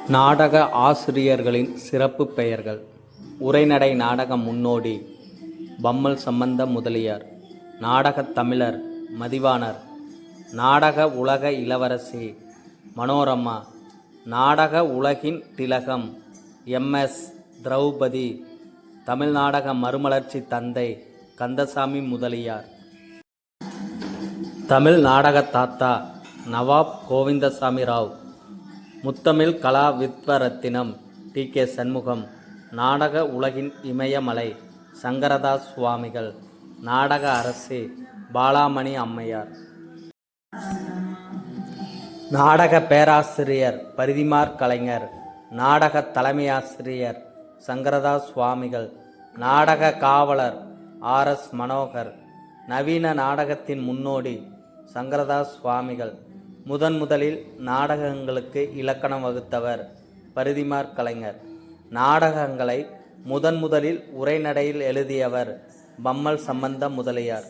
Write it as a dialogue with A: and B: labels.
A: நாடக ஆசிரியர்களின் சிறப்பு பெயர்கள். உரைநடை நாடக முன்னோடி பம்மல் சம்பந்த முதலியார். நாடகத் தமிழர் மதிவாணர். நாடக உலக இளவரசி மனோரமா. நாடக உலகின் திலகம் MS திரௌபதி. தமிழ் நாடக மறுமலர்ச்சி தந்தை கந்தசாமி முதலியார். தமிழ் நாடக தாத்தா நவாப் கோவிந்தசாமி ராவ். முத்தமிழ் கலா வித்வரத்தினம் TK சண்முகம். நாடக உலகின் இமயமலை சங்கரதாஸ் சுவாமிகள். நாடக அரசி பாலாமணி அம்மையார். நாடக பேராசிரியர் பரிதிமாற் கலைஞர். நாடக தலைமையாசிரியர் சங்கரதாஸ் சுவாமிகள். நாடக காவலர் RS மனோகர். நவீன நாடகத்தின் முன்னோடி சங்கரதாஸ் சுவாமிகள். முதலில் நாடகங்களுக்கு இலக்கணம் வகுத்தவர் பரிதிமாற் கலைஞர். நாடகங்களை முதலில் உரைநடையில் எழுதியவர் பம்மல் சம்பந்த முதலியார்.